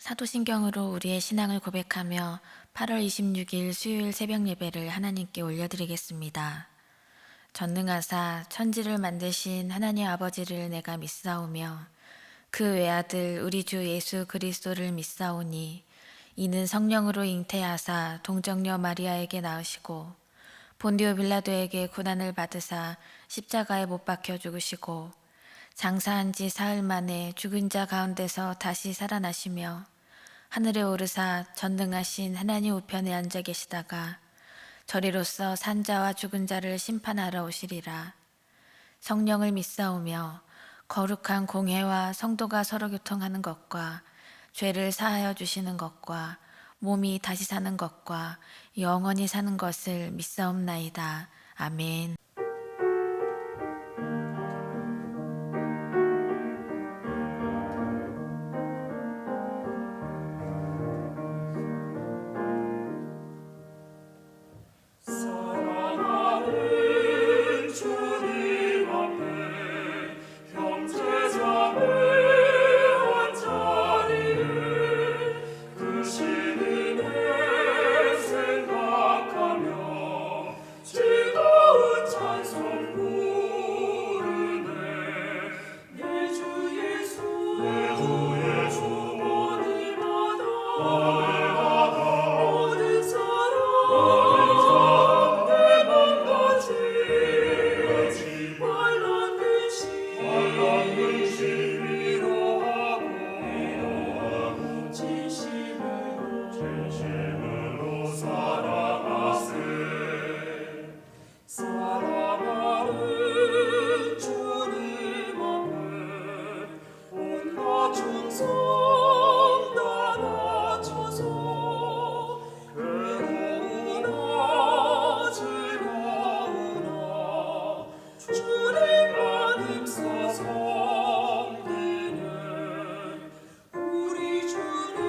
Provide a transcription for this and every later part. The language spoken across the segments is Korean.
사도신경으로 우리의 신앙을 고백하며 8월 26일 수요일 새벽 예배를 하나님께 올려드리겠습니다. 전능하사 천지를 만드신 하나님 아버지를 내가 믿사오며 그 외아들 우리 주 예수 그리스도를 믿사오니 이는 성령으로 잉태하사 동정녀 마리아에게 낳으시고 본디오 빌라도에게 고난을 받으사 십자가에 못 박혀 죽으시고 장사한 지 사흘 만에 죽은 자 가운데서 다시 살아나시며 하늘에 오르사 전능하신 하나님 우편에 앉아 계시다가 저리로서 산자와 죽은 자를 심판하러 오시리라. 성령을 믿사오며 거룩한 공회와 성도가 서로 교통하는 것과 죄를 사하여 주시는 것과 몸이 다시 사는 것과 영원히 사는 것을 믿사옵나이다. 아멘. 사랑하는 주님 앞에 형제자매 한 자리에 그 시민을 생각하며 즐거운 찬송 부르네. 내 주 예수 어디마다 모든 사람 말란 근심 위로하고 진심으로 사랑하세. 사랑하는 주님 앞에 온갖 충성 다 바쳐서 괴로우나 즐거우나 주님만 힘써 섬기는 우리 주님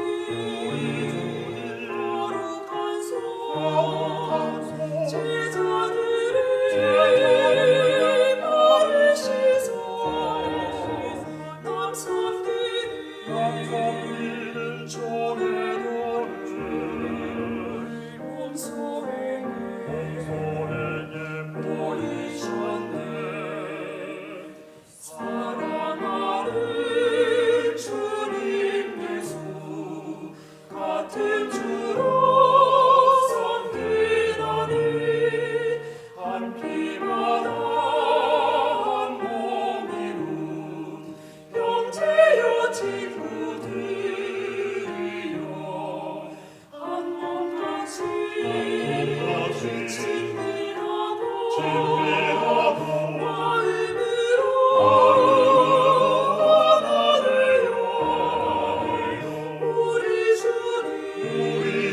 거룩한 손 제자들의 발을 씻어 남 섬기는 종의 도를 몸소행에 보이셨네. 사랑하는 주님 예수 같은 주로 섬기나니 한 피마다 한 몸이루 형제여 친구들이여 한 몸같이 친밀하고 마음으로 하나되어 우리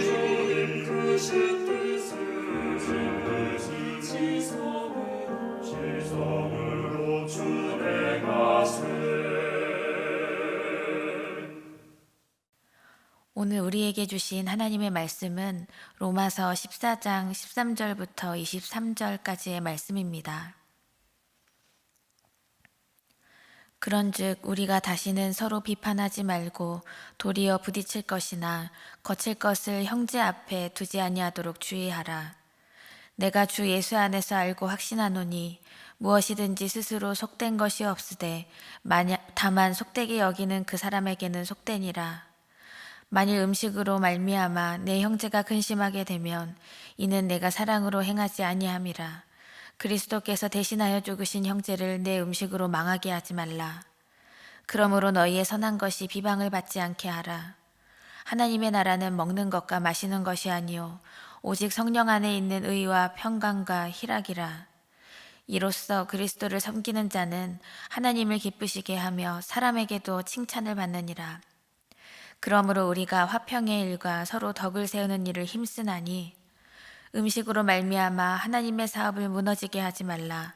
주님 크신 뜻을 지성으로 준행하세. 오늘 우리에게 주신 하나님의 말씀은 로마서 14장 13절부터 23절까지의 말씀입니다. 그런즉 우리가 다시는 서로 비판하지 말고 도리어 부딪힐 것이나 거칠 것을 형제 앞에 두지 아니하도록 주의하라. 내가 주 예수 안에서 알고 확신하노니 무엇이든지 스스로 속된 것이 없으되 다만 속되게 여기는 그 사람에게는 속되니라. 만일 음식으로 말미암아 내 형제가 근심하게 되면 이는 내가 사랑으로 행하지 아니함이라. 그리스도께서 대신하여 죽으신 형제를 내 음식으로 망하게 하지 말라. 그러므로 너희의 선한 것이 비방을 받지 않게 하라. 하나님의 나라는 먹는 것과 마시는 것이 아니요 오직 성령 안에 있는 의와 평강과 희락이라. 이로써 그리스도를 섬기는 자는 하나님을 기쁘시게 하며 사람에게도 칭찬을 받느니라. 그러므로 우리가 화평의 일과 서로 덕을 세우는 일을 힘쓰나니 음식으로 말미암아 하나님의 사업을 무너지게 하지 말라.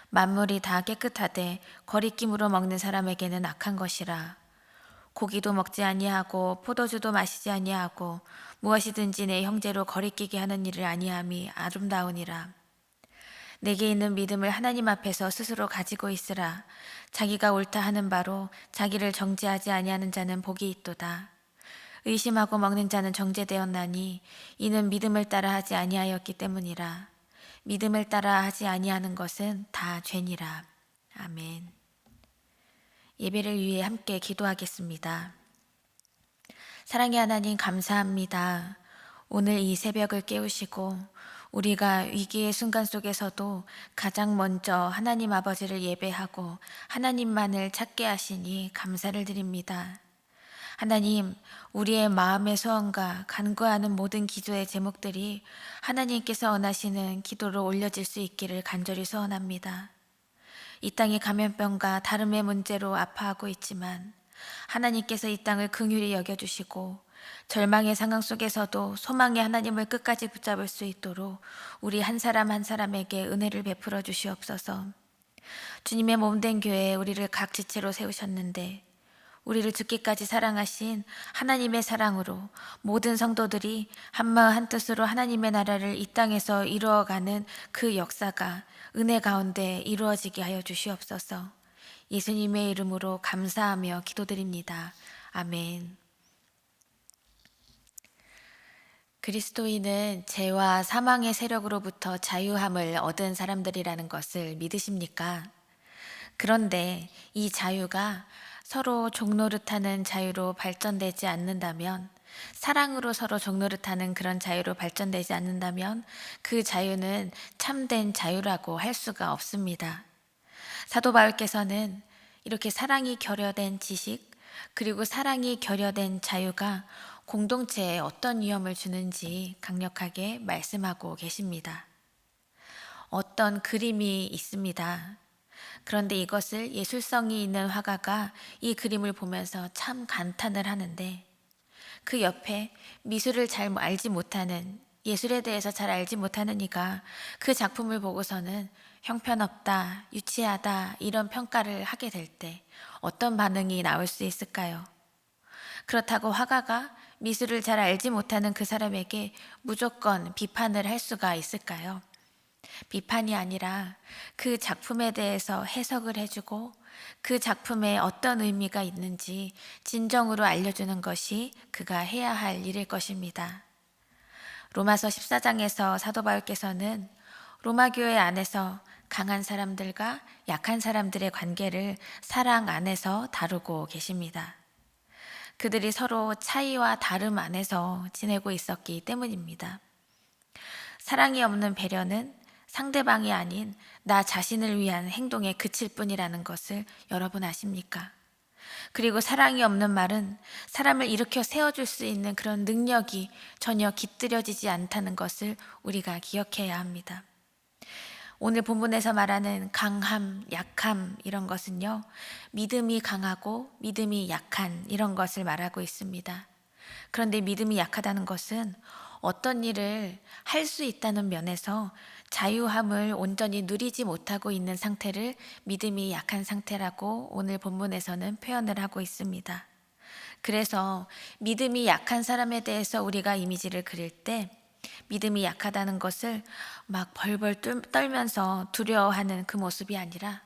만물이 다 깨끗하되 거리낌으로 먹는 사람에게는 악한 것이라. 고기도 먹지 아니하고 포도주도 마시지 아니하고 무엇이든지 내 형제로 거리끼게 하는 일을 아니함이 아름다우니라. 내게 있는 믿음을 하나님 앞에서 스스로 가지고 있으라. 자기가 옳다 하는 바로 자기를 정죄하지 아니하는 자는 복이 있도다. 의심하고 먹는 자는 정죄되었나니 이는 믿음을 따라 하지 아니하였기 때문이라. 믿음을 따라 하지 아니하는 것은 다 죄니라. 아멘. 예배를 위해 함께 기도하겠습니다. 사랑의 하나님, 감사합니다. 오늘 이 새벽을 깨우시고 우리가 위기의 순간 속에서도 가장 먼저 하나님 아버지를 예배하고 하나님만을 찾게 하시니 감사를 드립니다. 하나님, 우리의 마음의 소원과 간구하는 모든 기도의 제목들이 하나님께서 원하시는 기도로 올려질 수 있기를 간절히 소원합니다. 이 땅이 감염병과 다름의 문제로 아파하고 있지만 하나님께서 이 땅을 긍휼히 여겨주시고 절망의 상황 속에서도 소망의 하나님을 끝까지 붙잡을 수 있도록 우리 한 사람 한 사람에게 은혜를 베풀어 주시옵소서. 주님의 몸된 교회에 우리를 각 지체로 세우셨는데 우리를 죽기까지 사랑하신 하나님의 사랑으로 모든 성도들이 한마음 한뜻으로 하나님의 나라를 이 땅에서 이루어가는 그 역사가 은혜 가운데 이루어지게 하여 주시옵소서. 예수님의 이름으로 감사하며 기도드립니다. 아멘. 그리스도인은 죄와 사망의 세력으로부터 자유함을 얻은 사람들이라는 것을 믿으십니까? 그런데 이 자유가 서로 종노릇하는 자유로 발전되지 않는다면, 사랑으로 서로 종노릇하는 그런 자유로 발전되지 않는다면 그 자유는 참된 자유라고 할 수가 없습니다. 사도 바울께서는 이렇게 사랑이 결여된 지식, 그리고 사랑이 결여된 자유가 공동체에 어떤 위험을 주는지 강력하게 말씀하고 계십니다. 어떤 그림이 있습니다. 그런데 이것을 예술성이 있는 화가가 이 그림을 보면서 참 감탄을 하는데, 그 옆에 미술을 잘 알지 못하는, 예술에 대해서 잘 알지 못하는 이가 그 작품을 보고서는 형편없다, 유치하다 이런 평가를 하게 될 때 어떤 반응이 나올 수 있을까요? 그렇다고 화가가 미술을 잘 알지 못하는 그 사람에게 무조건 비판을 할 수가 있을까요? 비판이 아니라 그 작품에 대해서 해석을 해주고 그 작품에 어떤 의미가 있는지 진정으로 알려주는 것이 그가 해야 할 일일 것입니다. 로마서 14장에서 사도 바울께서는 로마 교회 안에서 강한 사람들과 약한 사람들의 관계를 사랑 안에서 다루고 계십니다. 그들이 서로 차이와 다름 안에서 지내고 있었기 때문입니다. 사랑이 없는 배려는 상대방이 아닌 나 자신을 위한 행동에 그칠 뿐이라는 것을 여러분 아십니까? 그리고 사랑이 없는 말은 사람을 일으켜 세워줄 수 있는 그런 능력이 전혀 깃들여지지 않다는 것을 우리가 기억해야 합니다. 오늘 본문에서 말하는 강함, 약함 이런 것은요, 믿음이 강하고 믿음이 약한 이런 것을 말하고 있습니다. 그런데 믿음이 약하다는 것은 어떤 일을 할 수 있다는 면에서 자유함을 온전히 누리지 못하고 있는 상태를 믿음이 약한 상태라고 오늘 본문에서는 표현을 하고 있습니다. 그래서 믿음이 약한 사람에 대해서 우리가 이미지를 그릴 때 믿음이 약하다는 것을 막 벌벌 떨면서 두려워하는 그 모습이 아니라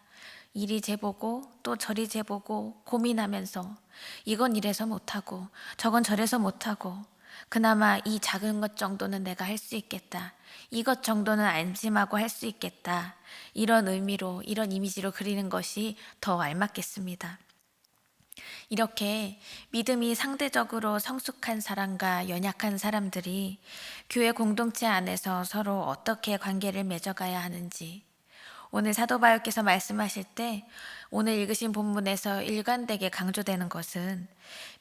이리 재보고 또 저리 재보고 고민하면서 이건 이래서 못하고 저건 저래서 못하고 그나마 이 작은 것 정도는 내가 할 수 있겠다. 이것 정도는 안심하고 할 수 있겠다. 이런 의미로, 이런 이미지로 그리는 것이 더 알맞겠습니다. 이렇게 믿음이 상대적으로 성숙한 사람과 연약한 사람들이 교회 공동체 안에서 서로 어떻게 관계를 맺어가야 하는지, 오늘 사도 바울께서 말씀하실 때 오늘 읽으신 본문에서 일관되게 강조되는 것은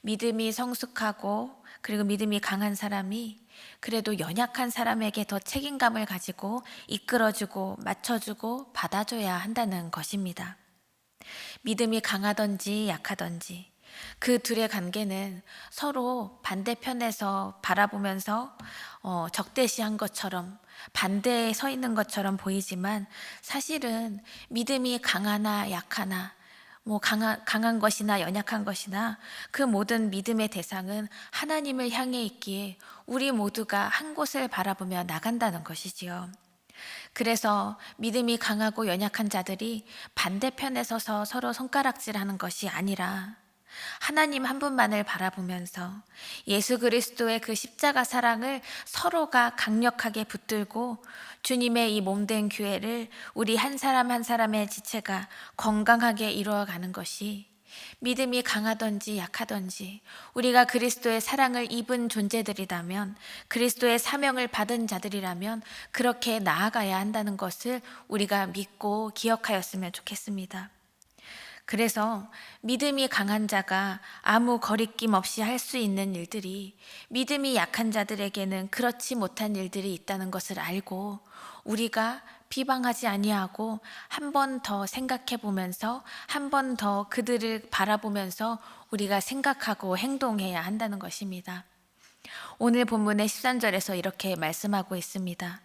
믿음이 성숙하고 그리고 믿음이 강한 사람이 그래도 연약한 사람에게 더 책임감을 가지고 이끌어주고 맞춰주고 받아줘야 한다는 것입니다. 믿음이 강하든지 약하든지 그 둘의 관계는 서로 반대편에서 바라보면서 적대시한 것처럼 반대에 서 있는 것처럼 보이지만 사실은 믿음이 강하나 약하나 강한 것이나 연약한 것이나 그 모든 믿음의 대상은 하나님을 향해 있기에 우리 모두가 한 곳을 바라보며 나간다는 것이지요. 그래서 믿음이 강하고 연약한 자들이 반대편에 서서 서로 손가락질하는 것이 아니라 하나님 한 분만을 바라보면서 예수 그리스도의 그 십자가 사랑을 서로가 강력하게 붙들고 주님의 이 몸된 교회를 우리 한 사람 한 사람의 지체가 건강하게 이루어가는 것이, 믿음이 강하든지 약하든지 우리가 그리스도의 사랑을 입은 존재들이라면, 그리스도의 사명을 받은 자들이라면 그렇게 나아가야 한다는 것을 우리가 믿고 기억하였으면 좋겠습니다. 그래서 믿음이 강한 자가 아무 거리낌 없이 할 수 있는 일들이, 믿음이 약한 자들에게는 그렇지 못한 일들이 있다는 것을 알고 우리가 비방하지 아니하고 한 번 더 생각해 보면서, 한 번 더 그들을 바라보면서 우리가 생각하고 행동해야 한다는 것입니다. 오늘 본문의 13절에서 이렇게 말씀하고 있습니다.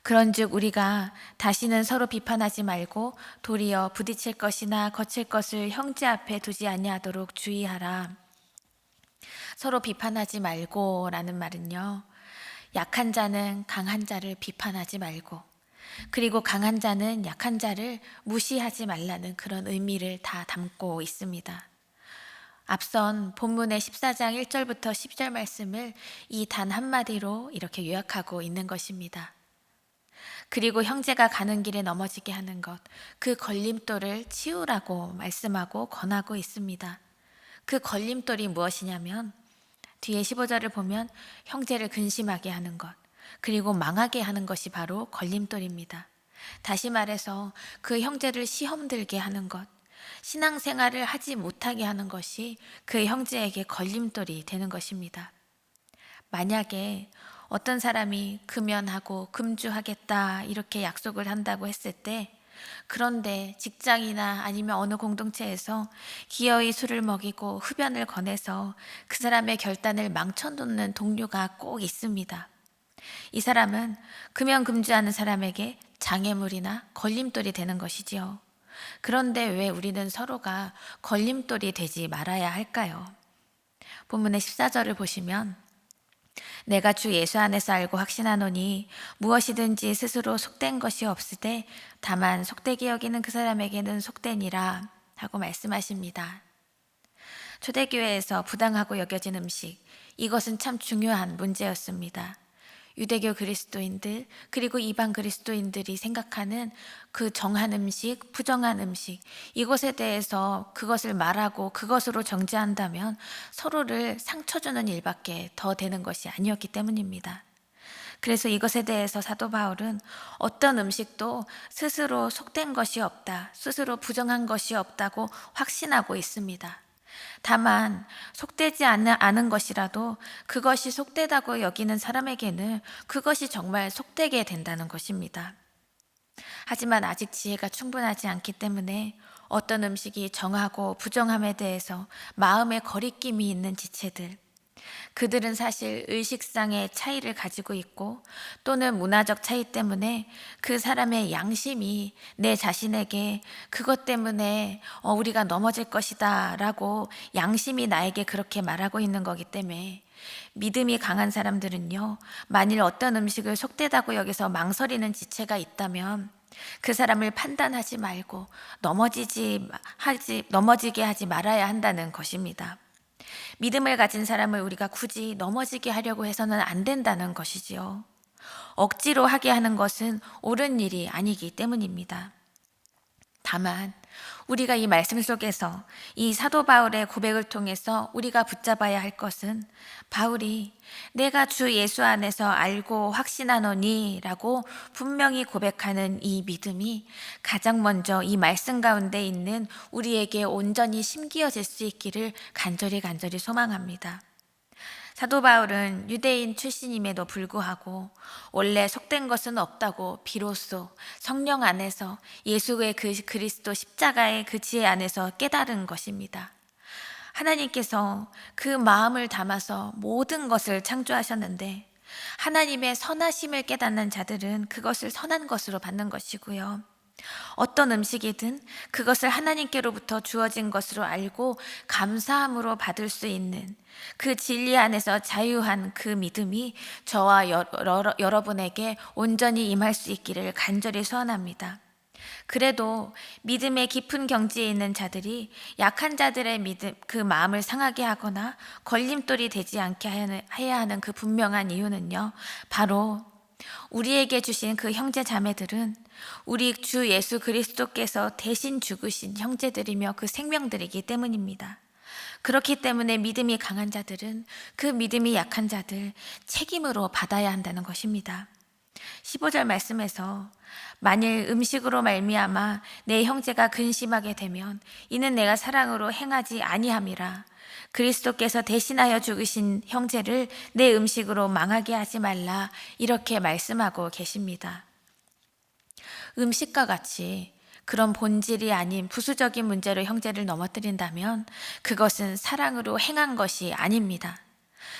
그런즉 우리가 다시는 서로 비판하지 말고 도리어 부딪힐 것이나 거칠 것을 형제 앞에 두지 아니하도록 주의하라. 서로 비판하지 말고 라는 말은요, 약한 자는 강한 자를 비판하지 말고, 그리고 강한 자는 약한 자를 무시하지 말라는 그런 의미를 다 담고 있습니다. 앞선 본문의 14장 1절부터 10절 말씀을 이 단 한마디로 이렇게 요약하고 있는 것입니다. 그리고 형제가 가는 길에 넘어지게 하는 것, 그 걸림돌을 치우라고 말씀하고 권하고 있습니다. 그 걸림돌이 무엇이냐면, 뒤에 15절을 보면 형제를 근심하게 하는 것, 그리고 망하게 하는 것이 바로 걸림돌입니다. 다시 말해서 그 형제를 시험 들게 하는 것, 신앙생활을 하지 못하게 하는 것이 그 형제에게 걸림돌이 되는 것입니다. 만약에 어떤 사람이 금연하고 금주하겠다 이렇게 약속을 한다고 했을 때, 그런데 직장이나 아니면 어느 공동체에서 기어이 술을 먹이고 흡연을 권해서 그 사람의 결단을 망쳐놓는 동료가 꼭 있습니다. 이 사람은 금연 금주하는 사람에게 장애물이나 걸림돌이 되는 것이지요. 그런데 왜 우리는 서로가 걸림돌이 되지 말아야 할까요? 본문의 14절을 보시면, 내가 주 예수 안에서 알고 확신하노니 무엇이든지 스스로 속된 것이 없으되 다만 속되게 여기는 그 사람에게는 속되니라 하고 말씀하십니다. 초대교회에서 부당하고 여겨진 음식, 이것은 참 중요한 문제였습니다. 유대교 그리스도인들 그리고 이방 그리스도인들이 생각하는 그 정한 음식, 부정한 음식, 이것에 대해서 그것을 말하고 그것으로 정죄한다면 서로를 상처 주는 일밖에 더 되는 것이 아니었기 때문입니다. 그래서 이것에 대해서 사도 바울은 어떤 음식도 스스로 속된 것이 없다, 스스로 부정한 것이 없다고 확신하고 있습니다. 다만 속되지 않은 것이라도 그것이 속되다고 여기는 사람에게는 그것이 정말 속되게 된다는 것입니다. 하지만 아직 지혜가 충분하지 않기 때문에 어떤 음식이 정하고 부정함에 대해서 마음에 거리낌이 있는 지체들, 그들은 사실 의식상의 차이를 가지고 있고 또는 문화적 차이 때문에 그 사람의 양심이 내 자신에게 그것 때문에 우리가 넘어질 것이다 라고 양심이 나에게 그렇게 말하고 있는 거기 때문에, 믿음이 강한 사람들은요, 만일 어떤 음식을 속되다고 여기서 망설이는 지체가 있다면 그 사람을 판단하지 말고 넘어지게 하지 말아야 한다는 것입니다. 믿음을 가진 사람을 우리가 굳이 넘어지게 하려고 해서는 안 된다는 것이지요. 억지로 하게 하는 것은 옳은 일이 아니기 때문입니다. 다만 우리가 이 말씀 속에서 이 사도 바울의 고백을 통해서 우리가 붙잡아야 할 것은, 바울이 내가 주 예수 안에서 알고 확신하노니 라고 분명히 고백하는 이 믿음이 가장 먼저 이 말씀 가운데 있는 우리에게 온전히 심기어질 수 있기를 간절히 소망합니다. 사도 바울은 유대인 출신임에도 불구하고 원래 속된 것은 없다고 비로소 성령 안에서 예수의 그 그리스도 십자가의 그 지혜 안에서 깨달은 것입니다. 하나님께서 그 마음을 담아서 모든 것을 창조하셨는데, 하나님의 선하심을 깨닫는 자들은 그것을 선한 것으로 받는 것이고요, 어떤 음식이든 그것을 하나님께로부터 주어진 것으로 알고 감사함으로 받을 수 있는 그 진리 안에서 자유한 그 믿음이 저와 여러분에게 온전히 임할 수 있기를 간절히 소원합니다. 그래도 믿음의 깊은 경지에 있는 자들이 약한 자들의 믿음, 그 마음을 상하게 하거나 걸림돌이 되지 않게 해야 하는 그 분명한 이유는요, 바로 우리에게 주신 그 형제 자매들은 우리 주 예수 그리스도께서 대신 죽으신 형제들이며 그 생명들이기 때문입니다. 그렇기 때문에 믿음이 강한 자들은 그 믿음이 약한 자들 책임으로 받아야 한다는 것입니다. 15절 말씀에서 만일 음식으로 말미암아 내 형제가 근심하게 되면 이는 내가 사랑으로 행하지 아니함이라. 그리스도께서 대신하여 죽으신 형제를 내 음식으로 망하게 하지 말라. 이렇게 말씀하고 계십니다. 음식과 같이 그런 본질이 아닌 부수적인 문제로 형제를 넘어뜨린다면 그것은 사랑으로 행한 것이 아닙니다.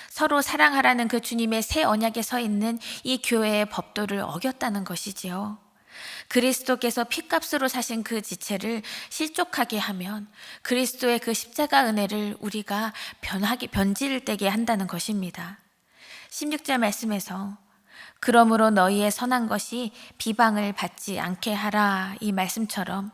서로 사랑하라는 그 주님의 새 언약에 서 있는 이 교회의 법도를 어겼다는 것이지요. 그리스도께서 피값으로 사신 그 지체를 실족하게 하면 그리스도의 그 십자가 은혜를 우리가 변질되게 한다는 것입니다. 16절 말씀에서 그러므로 너희의 선한 것이 비방을 받지 않게 하라, 이 말씀처럼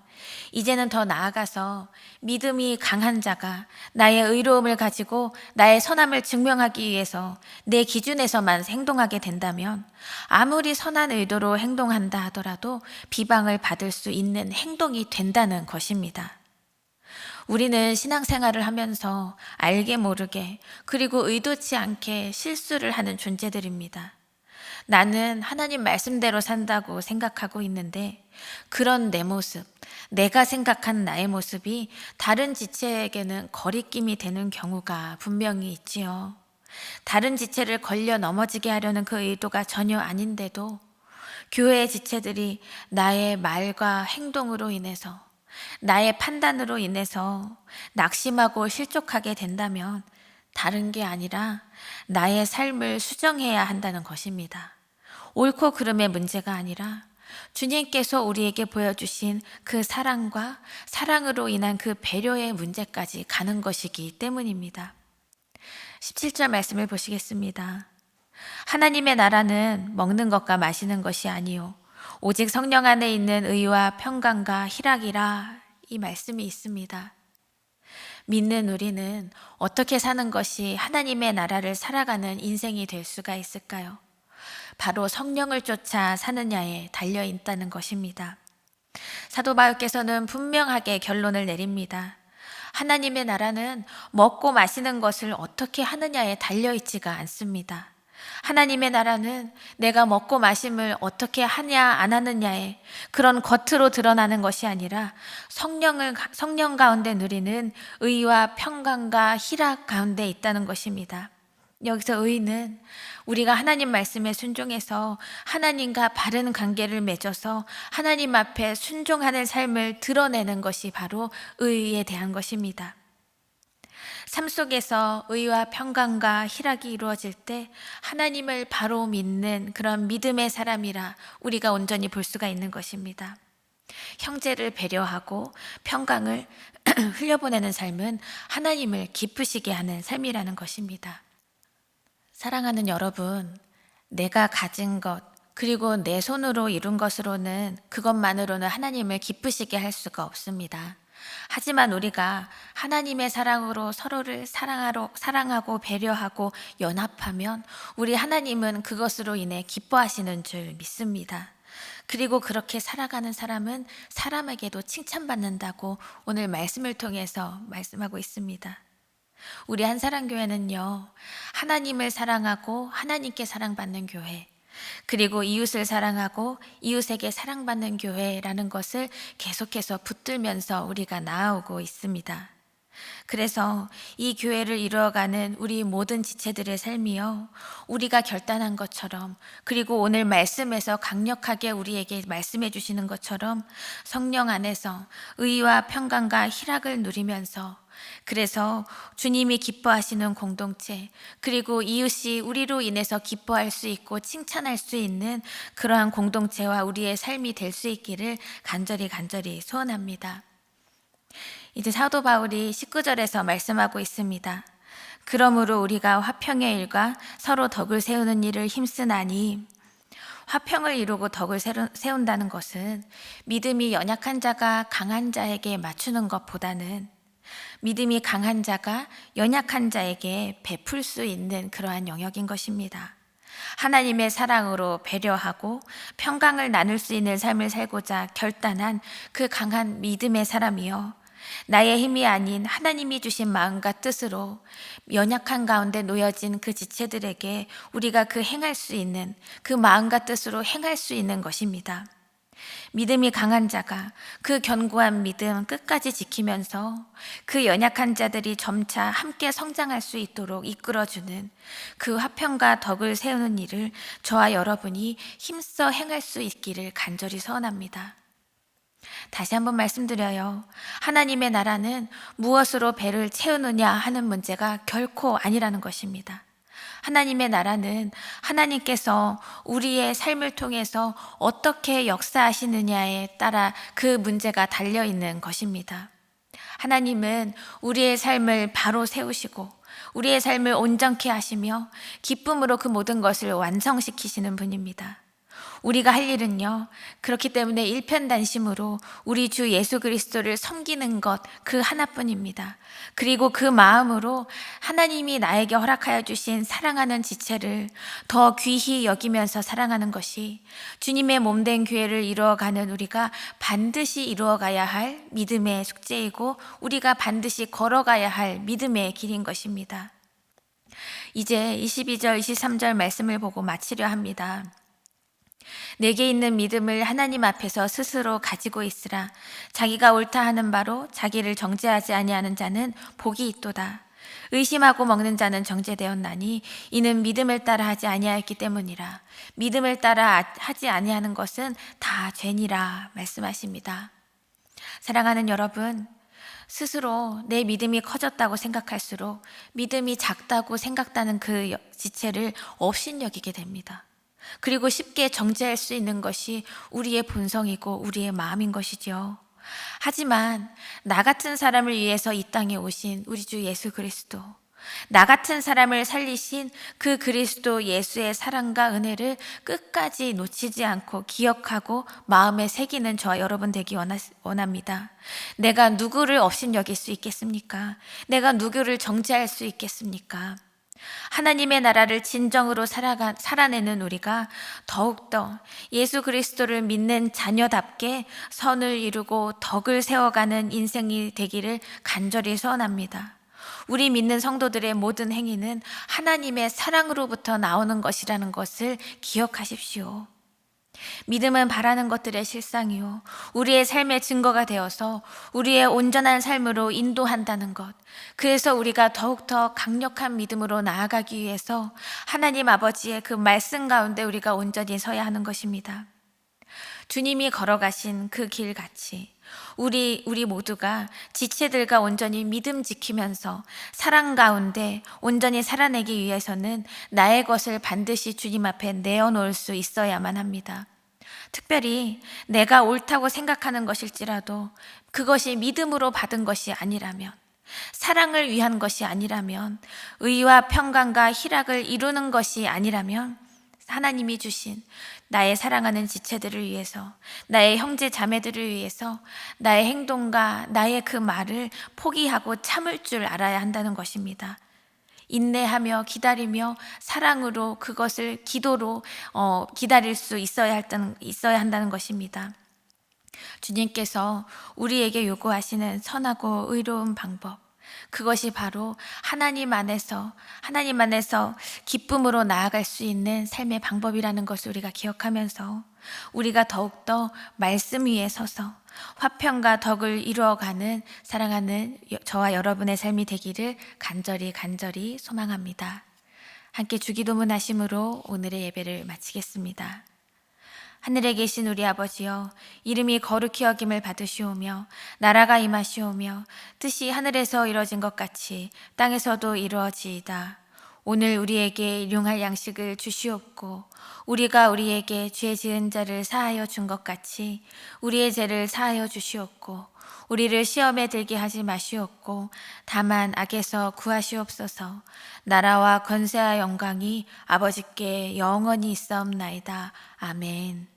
이제는 더 나아가서 믿음이 강한 자가 나의 의로움을 가지고 나의 선함을 증명하기 위해서 내 기준에서만 행동하게 된다면 아무리 선한 의도로 행동한다 하더라도 비방을 받을 수 있는 행동이 된다는 것입니다. 우리는 신앙생활을 하면서 알게 모르게 그리고 의도치 않게 실수를 하는 존재들입니다. 나는 하나님 말씀대로 산다고 생각하고 있는데 그런 내 모습, 내가 생각한 나의 모습이 다른 지체에게는 거리낌이 되는 경우가 분명히 있지요. 다른 지체를 걸려 넘어지게 하려는 그 의도가 전혀 아닌데도 교회의 지체들이 나의 말과 행동으로 인해서, 나의 판단으로 인해서 낙심하고 실족하게 된다면 다른 게 아니라 나의 삶을 수정해야 한다는 것입니다. 옳고 그름의 문제가 아니라 주님께서 우리에게 보여주신 그 사랑과 사랑으로 인한 그 배려의 문제까지 가는 것이기 때문입니다. 17절 말씀을 보시겠습니다. 하나님의 나라는 먹는 것과 마시는 것이 아니요 오직 성령 안에 있는 의와 평강과 희락이라, 이 말씀이 있습니다. 믿는 우리는 어떻게 사는 것이 하나님의 나라를 살아가는 인생이 될 수가 있을까요? 바로 성령을 쫓아 사느냐에 달려 있다는 것입니다. 사도 바울께서는 분명하게 결론을 내립니다. 하나님의 나라는 먹고 마시는 것을 어떻게 하느냐에 달려 있지가 않습니다. 하나님의 나라는 내가 먹고 마심을 어떻게 하냐 안 하느냐에 그런 겉으로 드러나는 것이 아니라 성령 가운데 누리는 의와 평강과 희락 가운데 있다는 것입니다. 여기서 의는 우리가 하나님 말씀에 순종해서 하나님과 바른 관계를 맺어서 하나님 앞에 순종하는 삶을 드러내는 것이 바로 의에 대한 것입니다. 삶 속에서 의와 평강과 희락이 이루어질 때 하나님을 바로 믿는 그런 믿음의 사람이라 우리가 온전히 볼 수가 있는 것입니다. 형제를 배려하고 평강을 흘려보내는 삶은 하나님을 기쁘시게 하는 삶이라는 것입니다. 사랑하는 여러분, 내가 가진 것 그리고 내 손으로 이룬 것으로는 그것만으로는 하나님을 기쁘시게 할 수가 없습니다. 하지만 우리가 하나님의 사랑으로 서로를 사랑하고 배려하고 연합하면 우리 하나님은 그것으로 인해 기뻐하시는 줄 믿습니다. 그리고 그렇게 살아가는 사람은 사람에게도 칭찬받는다고 오늘 말씀을 통해서 말씀하고 있습니다. 우리 한사랑교회는요, 하나님을 사랑하고 하나님께 사랑받는 교회, 그리고 이웃을 사랑하고 이웃에게 사랑받는 교회라는 것을 계속해서 붙들면서 우리가 나아오고 있습니다. 그래서 이 교회를 이루어가는 우리 모든 지체들의 삶이요, 우리가 결단한 것처럼, 그리고 오늘 말씀에서 강력하게 우리에게 말씀해 주시는 것처럼 성령 안에서 의와 평강과 희락을 누리면서, 그래서 주님이 기뻐하시는 공동체, 그리고 이웃이 우리로 인해서 기뻐할 수 있고 칭찬할 수 있는 그러한 공동체와 우리의 삶이 될 수 있기를 간절히 소원합니다. 이제 사도 바울이 19절에서 말씀하고 있습니다. 그러므로 우리가 화평의 일과 서로 덕을 세우는 일을 힘쓰나니 화평을 이루고 덕을 세운다는 것은 믿음이 연약한 자가 강한 자에게 맞추는 것보다는 믿음이 강한 자가 연약한 자에게 베풀 수 있는 그러한 영역인 것입니다. 하나님의 사랑으로 배려하고 평강을 나눌 수 있는 삶을 살고자 결단한 그 강한 믿음의 사람이요, 나의 힘이 아닌 하나님이 주신 마음과 뜻으로 연약한 가운데 놓여진 그 지체들에게 우리가 그 행할 수 있는 그 마음과 뜻으로 행할 수 있는 것입니다. 믿음이 강한 자가 그 견고한 믿음 끝까지 지키면서 그 연약한 자들이 점차 함께 성장할 수 있도록 이끌어주는 그 화평과 덕을 세우는 일을 저와 여러분이 힘써 행할 수 있기를 간절히 소원합니다. 다시 한번 말씀드려요. 하나님의 나라는 무엇으로 배를 채우느냐 하는 문제가 결코 아니라는 것입니다. 하나님의 나라는 하나님께서 우리의 삶을 통해서 어떻게 역사하시느냐에 따라 그 문제가 달려있는 것입니다. 하나님은 우리의 삶을 바로 세우시고 우리의 삶을 온전케 하시며 기쁨으로 그 모든 것을 완성시키시는 분입니다. 우리가 할 일은요, 그렇기 때문에 일편단심으로 우리 주 예수 그리스도를 섬기는 것 그 하나뿐입니다. 그리고 그 마음으로 하나님이 나에게 허락하여 주신 사랑하는 지체를 더 귀히 여기면서 사랑하는 것이 주님의 몸된 교회를 이루어가는 우리가 반드시 이루어가야 할 믿음의 숙제이고 우리가 반드시 걸어가야 할 믿음의 길인 것입니다. 이제 22절, 23절 말씀을 보고 마치려 합니다. 내게 있는 믿음을 하나님 앞에서 스스로 가지고 있으라. 자기가 옳다 하는 바로 자기를 정죄하지 아니하는 자는 복이 있도다. 의심하고 먹는 자는 정죄되었나니 이는 믿음을 따라 하지 아니하였기 때문이라. 믿음을 따라 하지 아니하는 것은 다 죄니라 말씀하십니다. 사랑하는 여러분, 스스로 내 믿음이 커졌다고 생각할수록 믿음이 작다고 생각하는 그 지체를 업신여기게 됩니다. 그리고 쉽게 정죄할 수 있는 것이 우리의 본성이고 우리의 마음인 것이죠. 하지만 나 같은 사람을 위해서 이 땅에 오신 우리 주 예수 그리스도, 나 같은 사람을 살리신 그 그리스도 예수의 사랑과 은혜를 끝까지 놓치지 않고 기억하고 마음에 새기는 저와 여러분 되기 원합니다. 내가 누구를 업신여길 수 있겠습니까? 내가 누구를 정죄할 수 있겠습니까? 하나님의 나라를 진정으로 살아내는 우리가 더욱더 예수 그리스도를 믿는 자녀답게 선을 이루고 덕을 세워가는 인생이 되기를 간절히 소원합니다. 우리 믿는 성도들의 모든 행위는 하나님의 사랑으로부터 나오는 것이라는 것을 기억하십시오. 믿음은 바라는 것들의 실상이요, 우리의 삶의 증거가 되어서 우리의 온전한 삶으로 인도한다는 것. 그래서 우리가 더욱더 강력한 믿음으로 나아가기 위해서 하나님 아버지의 그 말씀 가운데 우리가 온전히 서야 하는 것입니다. 주님이 걸어가신 그 길 같이 우리 모두가 지체들과 온전히 믿음 지키면서 사랑 가운데 온전히 살아내기 위해서는 나의 것을 반드시 주님 앞에 내어놓을 수 있어야만 합니다. 특별히 내가 옳다고 생각하는 것일지라도 그것이 믿음으로 받은 것이 아니라면, 사랑을 위한 것이 아니라면, 의와 평강과 희락을 이루는 것이 아니라면 하나님이 주신 나의 사랑하는 지체들을 위해서, 나의 형제 자매들을 위해서 나의 행동과 나의 그 말을 포기하고 참을 줄 알아야 한다는 것입니다. 인내하며 기다리며 사랑으로 그것을 기도로 기다릴 수 있어야 한다는 것입니다. 주님께서 우리에게 요구하시는 선하고 의로운 방법, 그것이 바로 하나님 안에서 기쁨으로 나아갈 수 있는 삶의 방법이라는 것을 우리가 기억하면서 우리가 더욱더 말씀 위에 서서 화평과 덕을 이루어가는 사랑하는 저와 여러분의 삶이 되기를 간절히 소망합니다. 함께 주기도문 하심으로 오늘의 예배를 마치겠습니다. 하늘에 계신 우리 아버지여, 이름이 거룩히 여김을 받으시오며 나라가 임하시오며 뜻이 하늘에서 이루어진 것 같이 땅에서도 이루어지이다. 오늘 우리에게 일용할 양식을 주시옵고 우리가 우리에게 죄 지은 자를 사하여 준 것 같이 우리의 죄를 사하여 주시옵고 우리를 시험에 들게 하지 마시옵고 다만 악에서 구하시옵소서. 나라와 권세와 영광이 아버지께 영원히 있사옵나이다. 아멘.